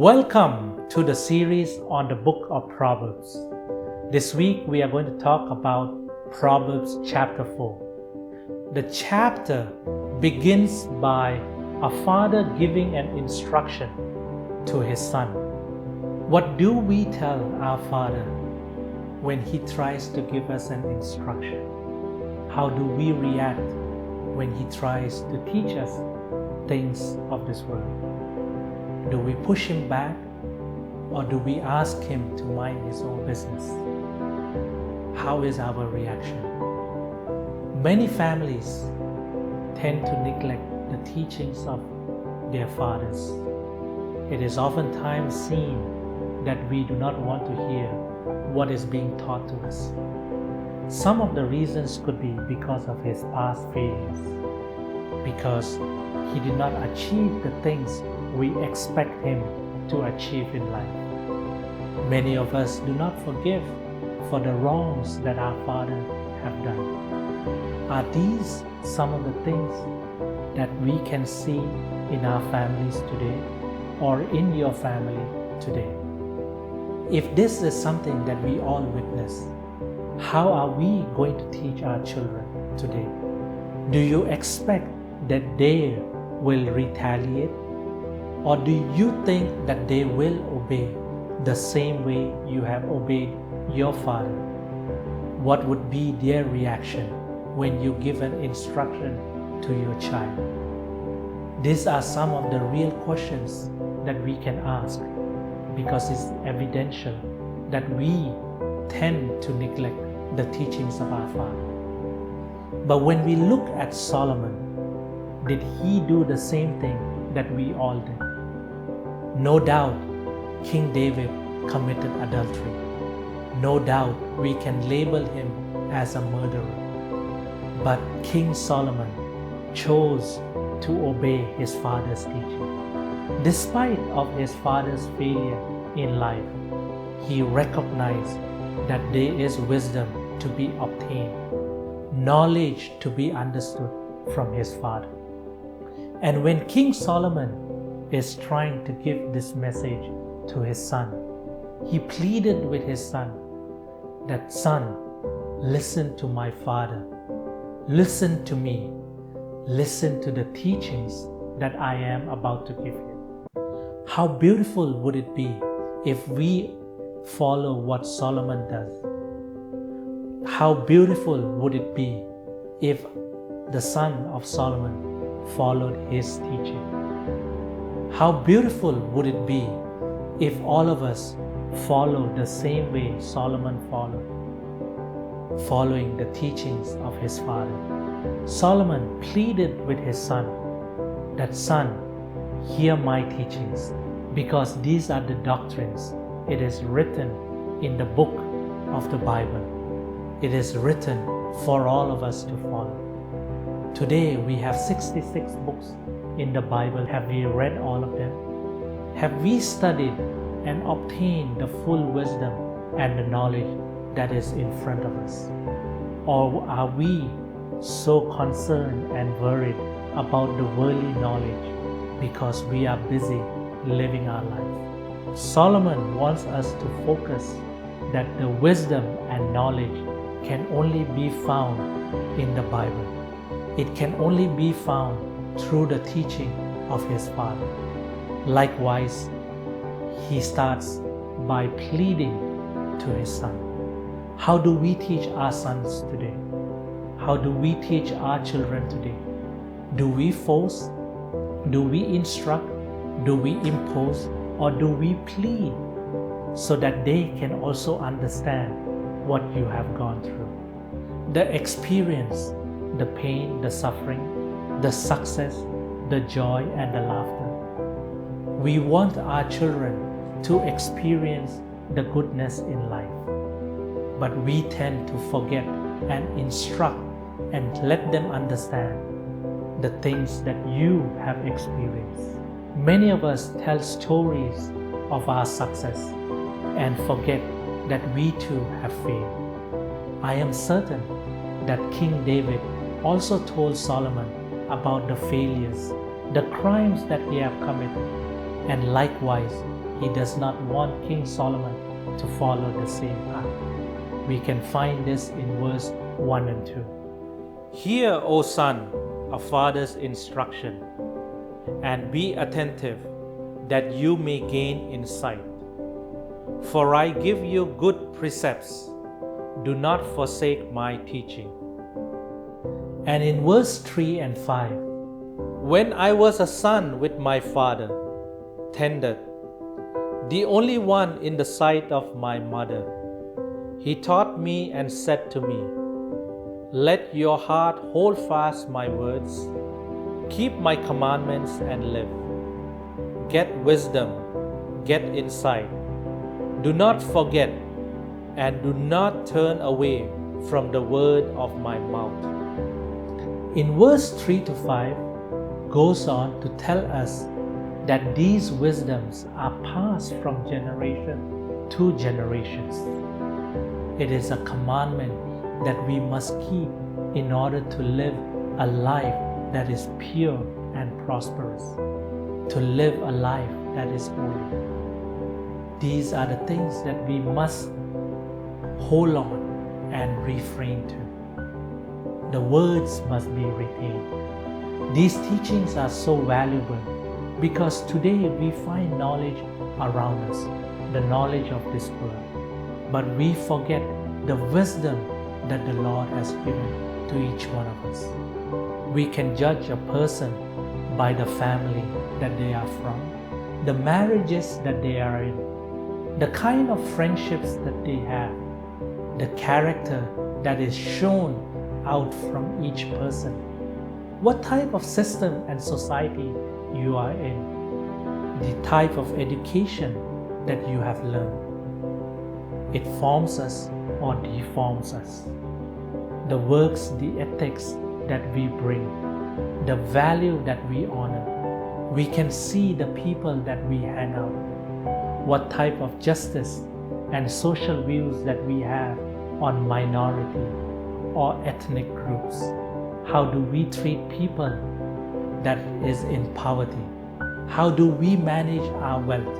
Welcome to the series on the book of Proverbs. This week we are going to talk about Proverbs chapter 4. The chapter begins by a father giving an instruction to his son. What do we tell our father when he tries to give us an instruction? How do we react when he tries to teach us things of this world? Do we push him back, or do we ask him to mind his own business? How is our reaction? Many families tend to neglect the teachings of their fathers. It is oftentimes seen that we do not want to hear what is being taught to us. Some of the reasons could be because of his past failures, because he did not achieve the things we expect him to achieve in life. Many of us do not forgive for the wrongs that our father have done. Are these some of the things that we can see in our families today or in your family today? If this is something that we all witness, how are we going to teach our children today? Do you expect that they will retaliate? Or do you think that they will obey the same way you have obeyed your father? What would be their reaction when you give an instruction to your child? These are some of the real questions that we can ask, because it's evidential that we tend to neglect the teachings of our father. But when we look at Solomon, did he do the same thing that we all did? No doubt, King David committed adultery. No doubt, we can label him as a murderer. But King Solomon chose to obey his father's teaching. Despite of his father's failure in life, he recognized that there is wisdom to be obtained, knowledge to be understood from his father. And when King Solomon is trying to give this message to his son, he pleaded with his son that, "Son, listen to my father. Listen to me. Listen to the teachings that I am about to give you." How beautiful would it be if we follow what Solomon does? How beautiful would it be if the son of Solomon followed his teaching? How beautiful would it be if all of us follow the same way Solomon followed, following the teachings of his father? Solomon pleaded with his son that, "Son, hear my teachings, because these are the doctrines. It is written in the book of the Bible. It is written for all of us to follow." Today we have 66 books in the Bible. Have we read all of them? Have we studied and obtained the full wisdom and the knowledge that is in front of us? Or are we so concerned and worried about the worldly knowledge because we are busy living our life? Solomon wants us to focus that the wisdom and knowledge can only be found in the Bible. It can only be found through the teaching of his father. Likewise, he starts by pleading to his son. How do we teach our sons today? How do we teach our children today? Do we force? Do we instruct? Do we impose? Or do we plead so that they can also understand what you have gone through? The experience, the pain, the suffering, the success, the joy, and the laughter. We want our children to experience the goodness in life, but we tend to forget and instruct and let them understand the things that you have experienced. Many of us tell stories of our success and forget that we too have failed. I am certain that King David also told Solomon about the failures, the crimes that he have committed, and likewise He does not want King Solomon to follow the same path. We can find this in verse 1 and 2. Hear, O son, a father's instruction, and be attentive that you may gain insight. For I give you good precepts. Do not forsake my teaching. And in verse 3 and 5, when I was a son with my father, tended, the only one in the sight of my mother, he taught me and said to me, let your heart hold fast my words, keep my commandments and live. Get wisdom, get insight. Do not forget and do not turn away from the word of my mouth. In verse 3 to 5 goes on to tell us that these wisdoms are passed from generation to generations. It is a commandment that we must keep in order to live a life that is pure and prosperous, to live a life that is holy. These are the things that we must hold on and refrain to. The words must be retained. These teachings are so valuable because today we find knowledge around us, the knowledge of this world, but we forget the wisdom that the Lord has given to each one of us. We can judge a person by the family that they are from, the marriages that they are in, the kind of friendships that they have, the character that is shown out from each person, what type of system and society you are in, the type of education that you have learned. It forms us or deforms us. The works, the ethics that we bring, the value that we honor. We can see the people that we hang out, what type of justice and social views that we have on minority or ethnic groups. How do we treat people that is in poverty? How do we manage our wealth?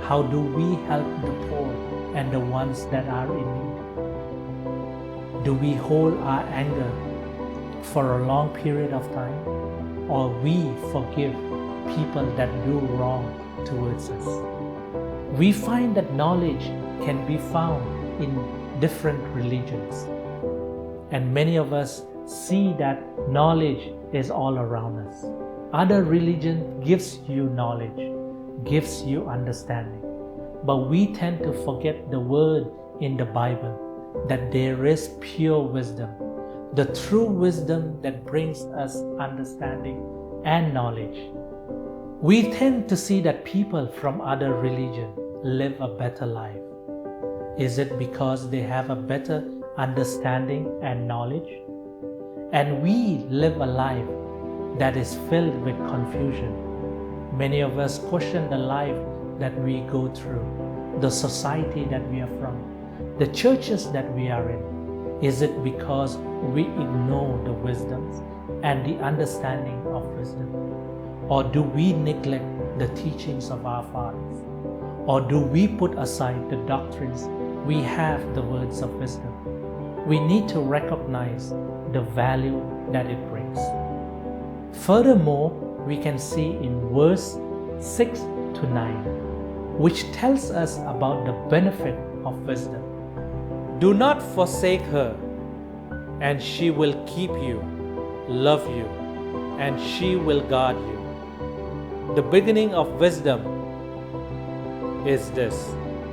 How do we help the poor and the ones that are in need? Do we hold our anger for a long period of time, or we forgive people that do wrong towards us? We find that knowledge can be found in different religions, and many of us see that knowledge is all around us. Other religion gives you knowledge, gives you understanding, but we tend to forget the word in the Bible that there is pure wisdom, the true wisdom that brings us understanding and knowledge. We tend to see that people from other religions live a better life. Is it because they have a better understanding and knowledge? And we live a life that is filled with confusion. Many of us question the life that we go through, the society that we are from, the churches that we are in. Is it because we ignore the wisdoms and the understanding of wisdom? Or do we neglect the teachings of our fathers? Or do we put aside the doctrines? We have the words of wisdom. We need to recognize the value that it brings. Furthermore, we can see in verse 6 to 9, which tells us about the benefit of wisdom. Do not forsake her, and she will keep you, love you, and she will guard you. The beginning of wisdom is this: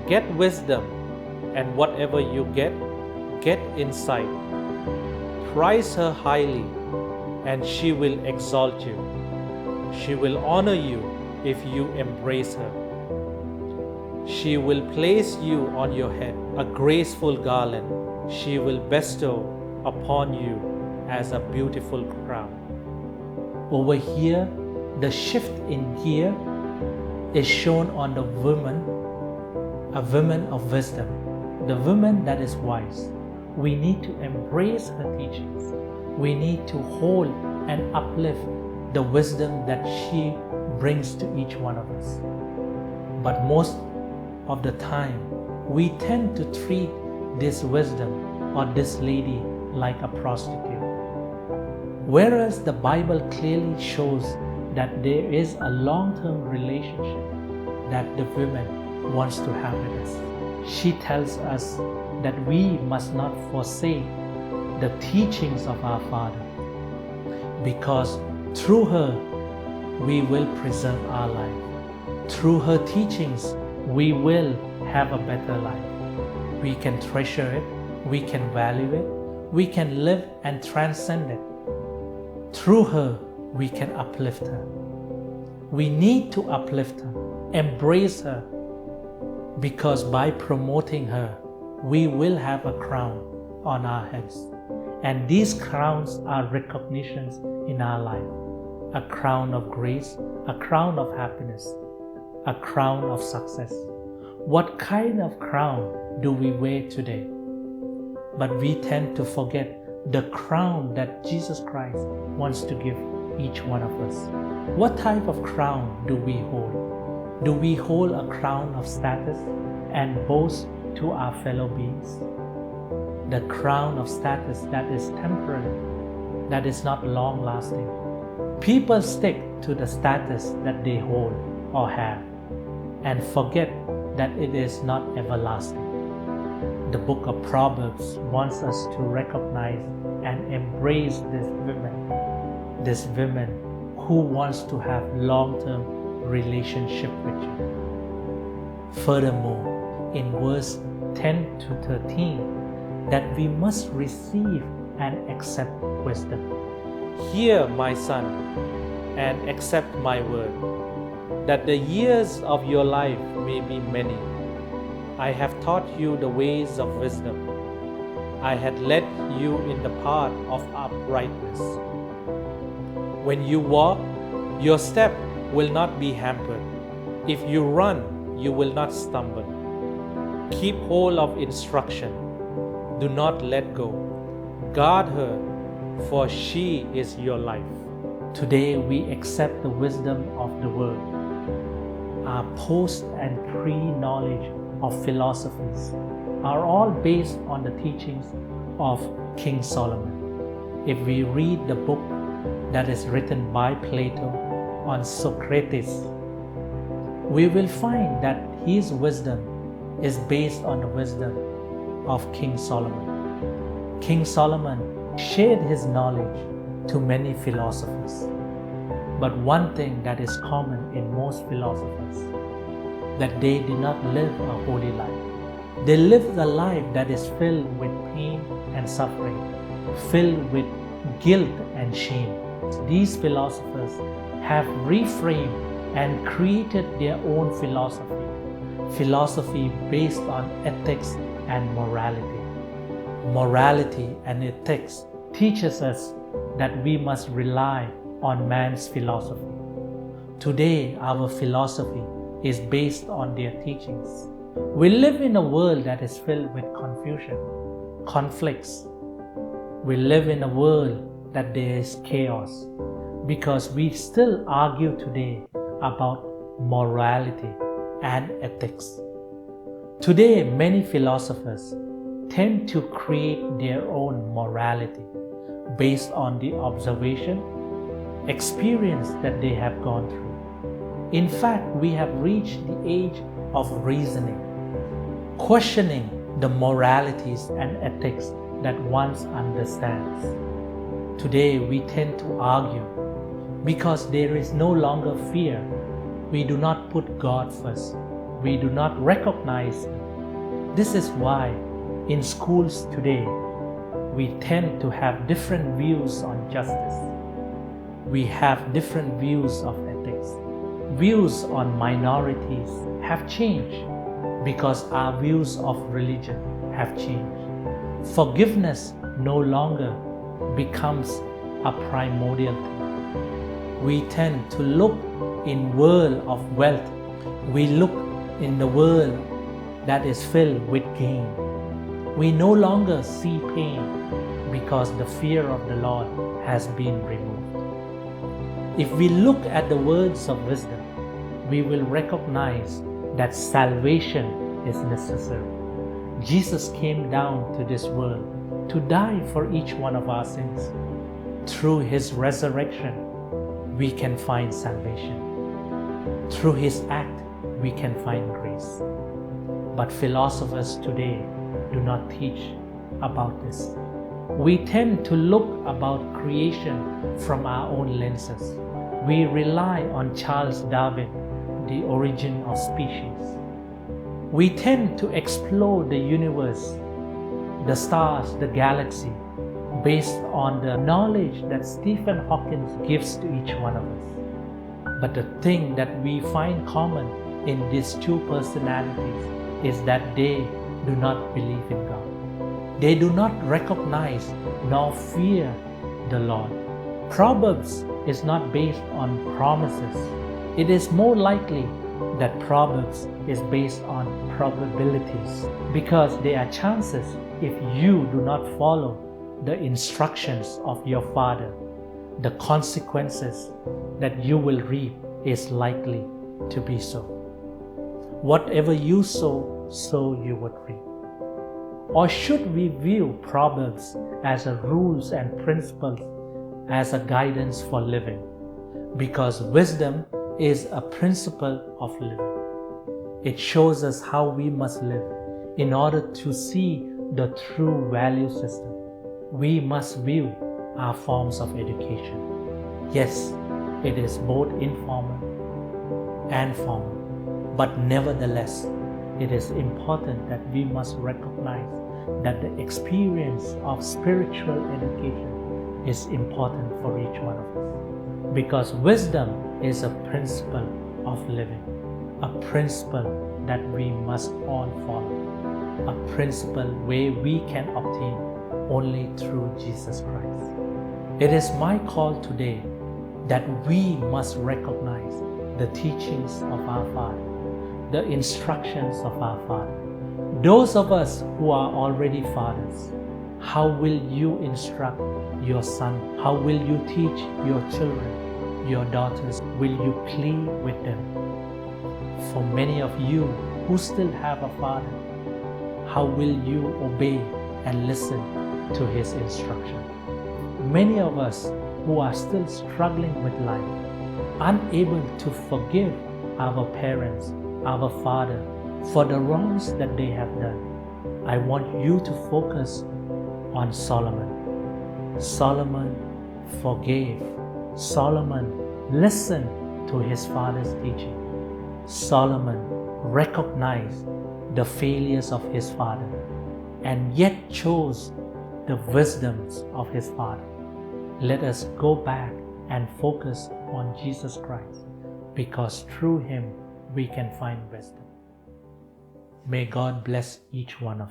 get wisdom, and whatever you get insight. Prize her highly, and she will exalt you. She will honor you if you embrace her. She will place you on your head, a graceful garland. She will bestow upon you as a beautiful crown. Over here, the shift in gear is shown on the woman, a woman of wisdom, the woman that is wise. We need to embrace her teachings. We need to hold and uplift the wisdom that she brings to each one of us. But most of the time, we tend to treat this wisdom or this lady like a prostitute. Whereas the Bible clearly shows that there is a long-term relationship that the woman wants to have with us. She tells us that we must not forsake the teachings of our Father, because through her we will preserve our life. Through her teachings we will have a better life. We can treasure it, we can value it, we can live and transcend it. Through her we can uplift her. We need to uplift her, embrace her, because by promoting her, we will have a crown on our heads. And these crowns are recognitions in our life. A crown of grace, a crown of happiness, a crown of success. What kind of crown do we wear today? But we tend to forget the crown that Jesus Christ wants to give each one of us. What type of crown do we hold? Do we hold a crown of status and boast to our fellow beings? The crown of status that is temporary, that is not long-lasting. People stick to the status that they hold or have and forget that it is not everlasting. The book of Proverbs wants us to recognize and embrace this woman who wants to have long-term relationship with you. Furthermore, in verse 10 to 13, that we must receive and accept wisdom. Hear, my son, and accept my word, that the years of your life may be many. I have taught you the ways of wisdom. I had led you in the path of uprightness. When you walk, your step will not be hampered. If you run, you will not stumble. Keep hold of instruction. Do not let go. Guard her, for she is your life. Today we accept the wisdom of the Word. Our post and pre-knowledge of philosophies are all based on the teachings of King Solomon. If we read the book that is written by Plato on Socrates, we will find that his wisdom is based on the wisdom of King Solomon. King Solomon shared his knowledge to many philosophers. But one thing that is common in most philosophers, that they did not live a holy life. They lived a life that is filled with pain and suffering, filled with guilt and shame. These philosophers have reframed and created their own philosophy based on ethics and morality. Morality and ethics teaches us that we must rely on man's philosophy. Today, our philosophy is based on their teachings. We live in a world that is filled with confusion, conflicts. We live in a world that there is chaos because we still argue today about morality and ethics. Today, many philosophers tend to create their own morality based on the observation, experience that they have gone through. In fact, we have reached the age of reasoning, questioning the moralities and ethics that one understands. Today, we tend to argue because there is no longer fear. We do not put God first. We do not recognize Him. This is why in schools today, we tend to have different views on justice. We have different views of ethics. Views on minorities have changed because our views of religion have changed. Forgiveness no longer becomes a primordial thing. We tend to look in world of wealth. We look in the world that is filled with gain. We no longer see pain because the fear of the Lord has been removed. If we look at the words of wisdom, we will recognize that salvation is necessary. Jesus came down to this world to die for each one of our sins. Through His resurrection, we can find salvation. Through His act, we can find grace. But philosophers today do not teach about this. We tend to look about creation from our own lenses. We rely on Charles Darwin, the origin of species. We tend to explore the universe, the stars, the galaxy, based on the knowledge that Stephen Hawking gives to each one of us. But the thing that we find common in these two personalities is that they do not believe in God. They do not recognize nor fear the Lord. Proverbs is not based on promises. It is more likely that Proverbs is based on probabilities, because there are chances if you do not follow the instructions of your father, the consequences that you will reap is likely to be so. Whatever you sow, so you would reap. Or should we view Proverbs as a rules and principles, as a guidance for living? Because wisdom is a principle of living. It shows us how we must live in order to see the true value system. We must view our forms of education. Yes, it is both informal and formal, but nevertheless, it is important that we must recognize that the experience of spiritual education is important for each one of us. Because wisdom is a principle of living, a principle that we must all follow, a principle where we can obtain only through Jesus Christ. It is my call today that we must recognize the teachings of our Father, the instructions of our Father. Those of us who are already fathers, how will you instruct your son? How will you teach your children, your daughters? Will you plead with them? For many of you who still have a father, how will you obey and listen to his instruction? Many of us who are still struggling with life, unable to forgive our parents, our father, for the wrongs that they have done, I want you to focus on Solomon. Solomon forgave. Solomon listened to his father's teaching. Solomon recognized the failures of his father and yet chose the wisdoms of his father. Let us go back and focus on Jesus Christ, because through him we can find wisdom. May God bless each one of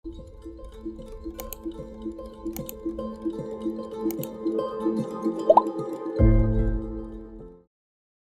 you.